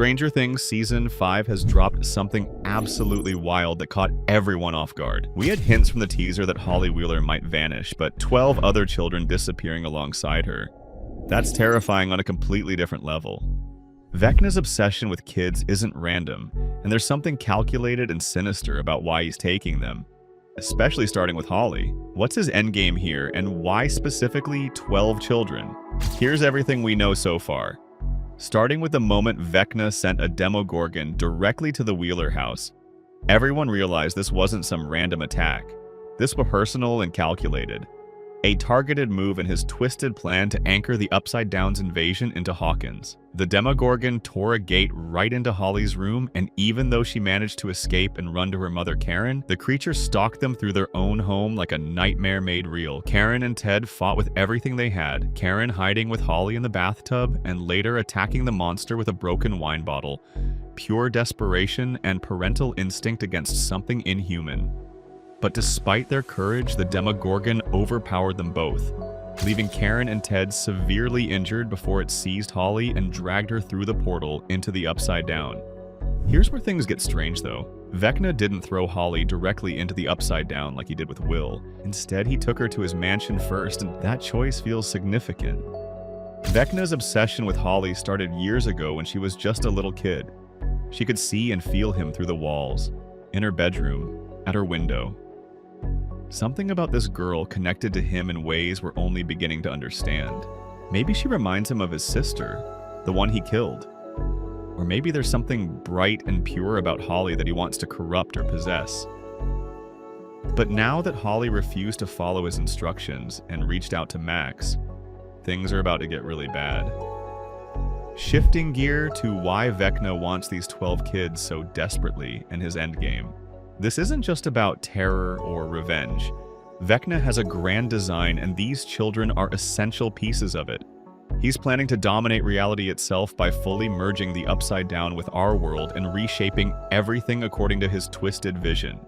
Stranger Things Season 5 has dropped something absolutely wild that caught everyone off guard. We had hints from the teaser that Holly Wheeler might vanish, but 12 other children disappearing alongside her. That's terrifying on a completely different level. Vecna's obsession with kids isn't random, and there's something calculated and sinister about why he's taking them. Especially starting with Holly. What's his endgame here, and why specifically 12 children? Here's everything we know so far. Starting with the moment Vecna sent a Demogorgon directly to the Wheeler house, everyone realized this wasn't some random attack. This was personal and calculated. A targeted move in his twisted plan to anchor the Upside Down's invasion into Hawkins. The Demogorgon tore a gate right into Holly's room, and even though she managed to escape and run to her mother Karen, the creature stalked them through their own home like a nightmare made real. Karen and Ted fought with everything they had, Karen hiding with Holly in the bathtub, and later attacking the monster with a broken wine bottle. Pure desperation and parental instinct against something inhuman. But despite their courage, the Demogorgon overpowered them both, leaving Karen and Ted severely injured before it seized Holly and dragged her through the portal into the Upside Down. Here's where things get strange though. Vecna didn't throw Holly directly into the Upside Down like he did with Will. Instead, he took her to his mansion first, and that choice feels significant. Vecna's obsession with Holly started years ago when she was just a little kid. She could see and feel him through the walls, in her bedroom, at her window. Something about this girl connected to him in ways we're only beginning to understand. Maybe she reminds him of his sister, the one he killed. Or maybe there's something bright and pure about Holly that he wants to corrupt or possess. But now that Holly refused to follow his instructions and reached out to Max, things are about to get really bad. Shifting gear to why Vecna wants these 12 kids so desperately in his endgame. This isn't just about terror or revenge. Vecna has a grand design, and these children are essential pieces of it. He's planning to dominate reality itself by fully merging the Upside Down with our world and reshaping everything according to his twisted vision.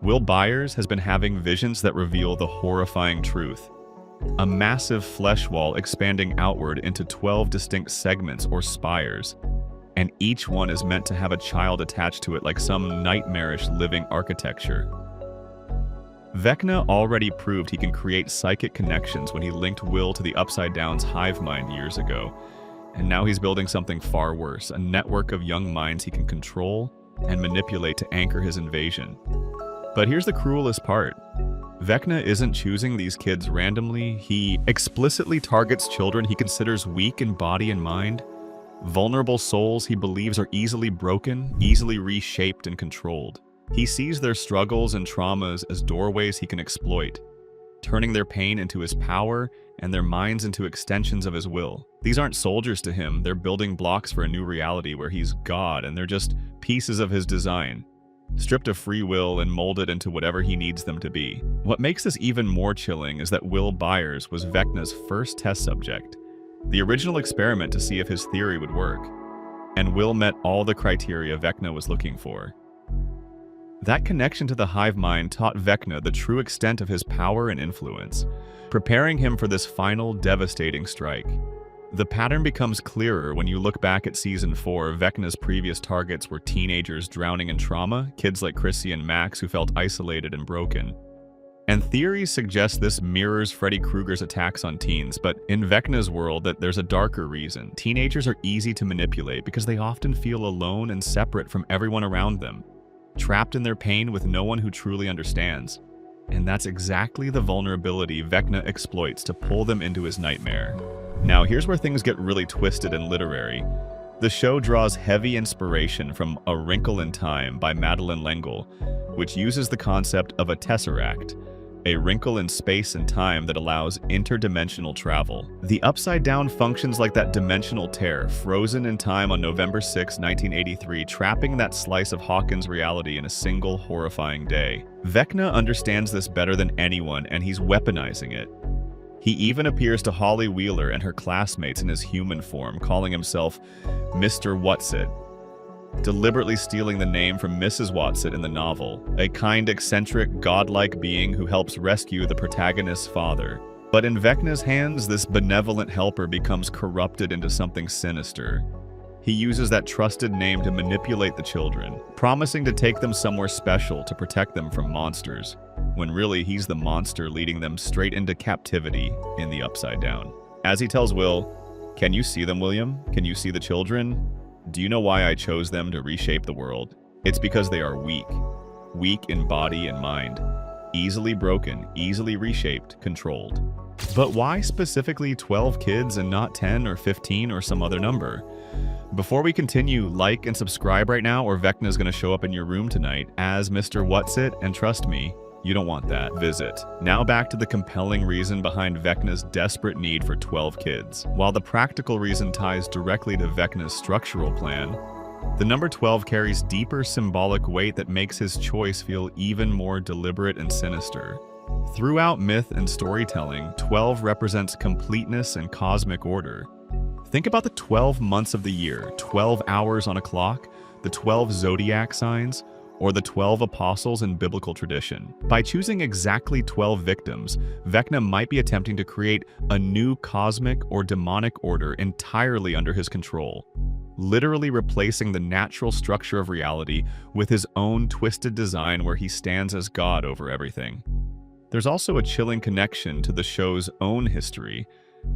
Will Byers has been having visions that reveal the horrifying truth. A massive flesh wall expanding outward into 12 distinct segments or spires. And each one is meant to have a child attached to it like some nightmarish living architecture. Vecna already proved he can create psychic connections when he linked Will to the Upside Down's hive mind years ago. And now he's building something far worse, a network of young minds he can control and manipulate to anchor his invasion. But here's the cruelest part. Vecna isn't choosing these kids randomly. He explicitly targets children he considers weak in body and mind. Vulnerable souls he believes are easily broken, easily reshaped and controlled. He sees their struggles and traumas as doorways he can exploit, turning their pain into his power and their minds into extensions of his will. These aren't soldiers to him, they're building blocks for a new reality where he's God, and they're just pieces of his design, stripped of free will and molded into whatever he needs them to be. What makes this even more chilling is that Will Byers was Vecna's first test subject. The original experiment to see if his theory would work, and Will met all the criteria Vecna was looking for. That connection to the hive mind taught Vecna the true extent of his power and influence, preparing him for this final devastating strike. The pattern becomes clearer when you look back at Season 4. Vecna's previous targets were teenagers drowning in trauma, kids like Chrissy and Max who felt isolated and broken. And theories suggest this mirrors Freddy Krueger's attacks on teens, but in Vecna's world that there's a darker reason. Teenagers are easy to manipulate because they often feel alone and separate from everyone around them, trapped in their pain with no one who truly understands. And that's exactly the vulnerability Vecna exploits to pull them into his nightmare. Now here's where things get really twisted and literary. The show draws heavy inspiration from A Wrinkle in Time by Madeleine L'Engle, which uses the concept of a tesseract, a wrinkle in space and time that allows interdimensional travel. The Upside Down functions like that dimensional tear, frozen in time on November 6, 1983, trapping that slice of Hawkins' reality in a single horrifying day. Vecna understands this better than anyone, and he's weaponizing it. He even appears to Holly Wheeler and her classmates in his human form, calling himself Mr. Whatsit, deliberately stealing the name from Mrs. Whatsit in the novel, a kind, eccentric, godlike being who helps rescue the protagonist's father. But in Vecna's hands, this benevolent helper becomes corrupted into something sinister. He uses that trusted name to manipulate the children, promising to take them somewhere special to protect them from monsters, when really he's the monster leading them straight into captivity in the Upside Down. As he tells Will, "Can you see them, William? Can you see the children? Do you know why I chose them to reshape the world? It's because they are weak. Weak in body and mind. Easily broken, easily reshaped, controlled." But why specifically 12 kids and not 10 or 15 or some other number? Before we continue, like and subscribe right now or Vecna's gonna show up in your room tonight as Mr. Whatsit, and trust me, you don't want that. Visit. Now back to the compelling reason behind Vecna's desperate need for 12 kids. While the practical reason ties directly to Vecna's structural plan, the number 12 carries deeper symbolic weight that makes his choice feel even more deliberate and sinister. Throughout myth and storytelling, 12 represents completeness and cosmic order. Think about the 12 months of the year, 12 hours on a clock, the 12 zodiac signs, or the 12 apostles in biblical tradition. By choosing exactly 12 victims, Vecna might be attempting to create a new cosmic or demonic order entirely under his control, literally replacing the natural structure of reality with his own twisted design where he stands as God over everything. There's also a chilling connection to the show's own history.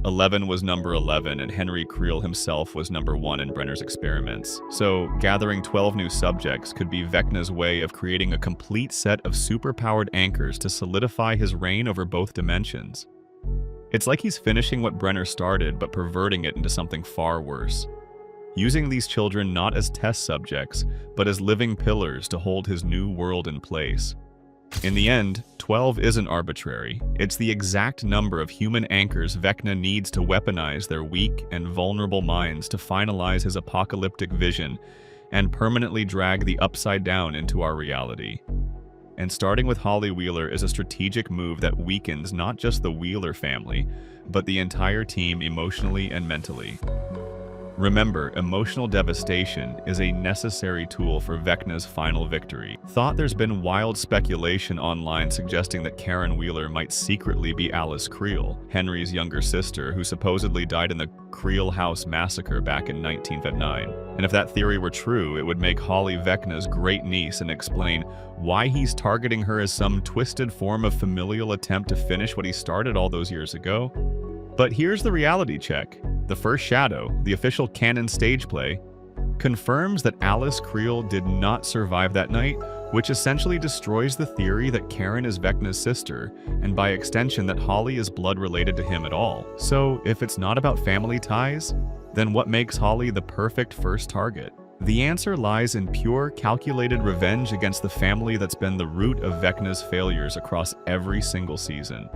11 was number 11, and Henry Creel himself was number 1 in Brenner's experiments. So, gathering 12 new subjects could be Vecna's way of creating a complete set of superpowered anchors to solidify his reign over both dimensions. It's like he's finishing what Brenner started, but perverting it into something far worse. Using these children not as test subjects, but as living pillars to hold his new world in place. In the end, 12 isn't arbitrary. It's the exact number of human anchors Vecna needs to weaponize their weak and vulnerable minds to finalize his apocalyptic vision and permanently drag the Upside Down into our reality. And starting with Holly Wheeler is a strategic move that weakens not just the Wheeler family, but the entire team emotionally and mentally. Remember, emotional devastation is a necessary tool for Vecna's final victory. There's been wild speculation online suggesting that Karen Wheeler might secretly be Alice Creel, Henry's younger sister, who supposedly died in the Creel House massacre back in 1959. And if that theory were true, it would make Holly Vecna's great niece and explain why he's targeting her as some twisted form of familial attempt to finish what he started all those years ago. But here's the reality check. The first shadow, the official canon stage play, confirms that Alice Creel did not survive that night, which essentially destroys the theory that Karen is Vecna's sister, and by extension that Holly is blood related to him at all. So if it's not about family ties, then what makes Holly the perfect first target? The answer lies in pure, calculated revenge against the family that's been the root of Vecna's failures across every single season.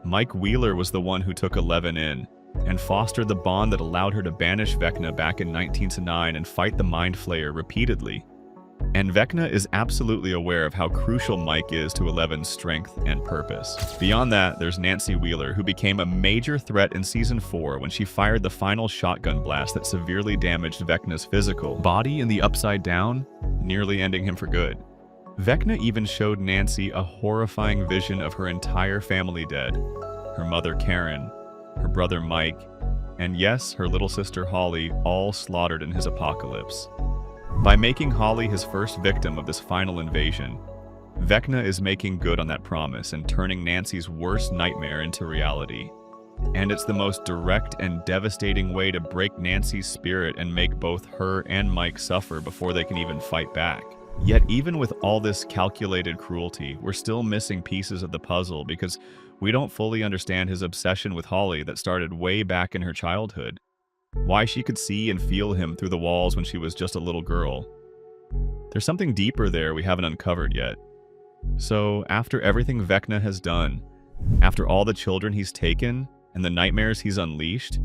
Mike Wheeler was the one who took 11 in, and fostered the bond that allowed her to banish Vecna back in 1909 and fight the Mind Flayer repeatedly. And Vecna is absolutely aware of how crucial Mike is to Eleven's strength and purpose. Beyond that, there's Nancy Wheeler, who became a major threat in Season 4 when she fired the final shotgun blast that severely damaged Vecna's physical body in the Upside Down, nearly ending him for good. Vecna even showed Nancy a horrifying vision of her entire family dead, her mother Karen, her brother Mike, and yes, her little sister Holly, all slaughtered in his apocalypse. By making Holly his first victim of this final invasion, Vecna is making good on that promise and turning Nancy's worst nightmare into reality. And it's the most direct and devastating way to break Nancy's spirit and make both her and Mike suffer before they can even fight back. Yet even with all this calculated cruelty, we're still missing pieces of the puzzle because we don't fully understand his obsession with Holly that started way back in her childhood. Why she could see and feel him through the walls when she was just a little girl. There's something deeper there we haven't uncovered yet. So, after everything Vecna has done, after all the children he's taken and the nightmares he's unleashed,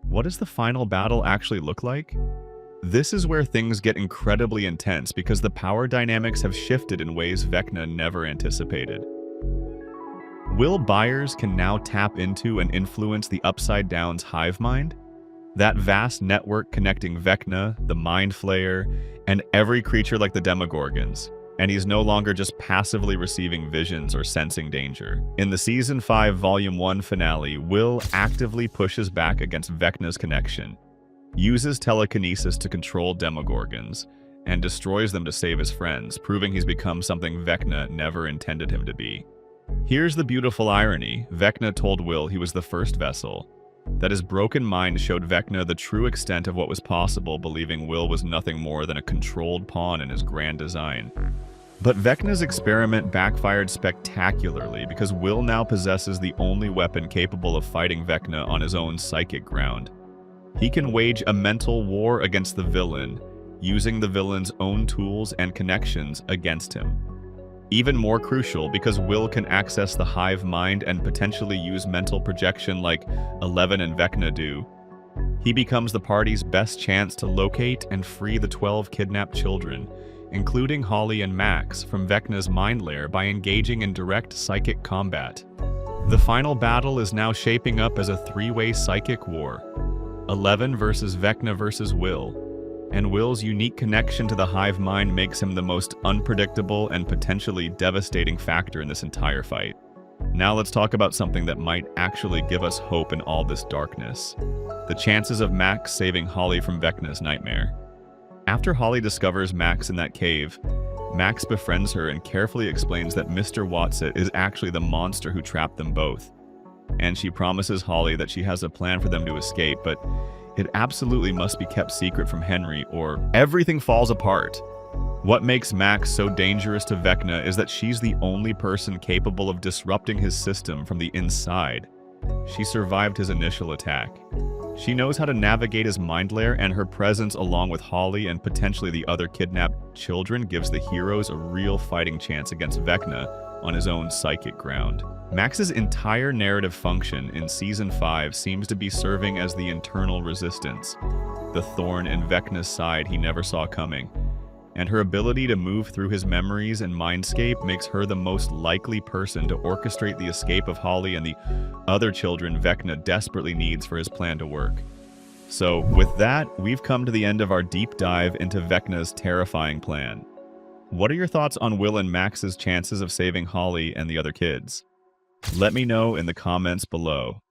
what does the final battle actually look like? This is where things get incredibly intense because the power dynamics have shifted in ways Vecna never anticipated. Will Byers can now tap into and influence the Upside Down's hive mind? That vast network connecting Vecna, the Mind Flayer, and every creature like the Demogorgons. And he's no longer just passively receiving visions or sensing danger. In the Season 5 Volume 1 finale, Will actively pushes back against Vecna's connection. uses telekinesis to control demogorgons, and destroys them to save his friends, proving he's become something Vecna never intended him to be. Here's the beautiful irony. Vecna told Will he was the first vessel, that his broken mind showed Vecna the true extent of what was possible, believing Will was nothing more than a controlled pawn in his grand design. But Vecna's experiment backfired spectacularly because Will now possesses the only weapon capable of fighting Vecna on his own psychic ground. He can wage a mental war against the villain, using the villain's own tools and connections against him. Even more crucial, because Will can access the hive mind and potentially use mental projection like 11 and Vecna do, he becomes the party's best chance to locate and free the 12 kidnapped children, including Holly and Max, from Vecna's mind lair by engaging in direct psychic combat. The final battle is now shaping up as a three-way psychic war: 11 versus Vecna versus Will. And Will's unique connection to the hive mind makes him the most unpredictable and potentially devastating factor in this entire fight. Now let's talk about something that might actually give us hope in all this darkness: the chances of Max saving Holly from Vecna's nightmare. After Holly discovers Max in that cave, Max befriends her and carefully explains that Mr. Watson is actually the monster who trapped them both. And she promises Holly that she has a plan for them to escape, but it absolutely must be kept secret from Henry or everything falls apart. What makes Max so dangerous to Vecna is that she's the only person capable of disrupting his system from the inside. She survived his initial attack. She knows how to navigate his mind lair, and her presence along with Holly and potentially the other kidnapped children gives the heroes a real fighting chance against Vecna on his own psychic ground. Max's entire narrative function in Season 5 seems to be serving as the internal resistance, the thorn in Vecna's side he never saw coming. And her ability to move through his memories and mindscape makes her the most likely person to orchestrate the escape of Holly and the other children Vecna desperately needs for his plan to work. So, with that, we've come to the end of our deep dive into Vecna's terrifying plan. What are your thoughts on Will and Max's chances of saving Holly and the other kids? Let me know in the comments below.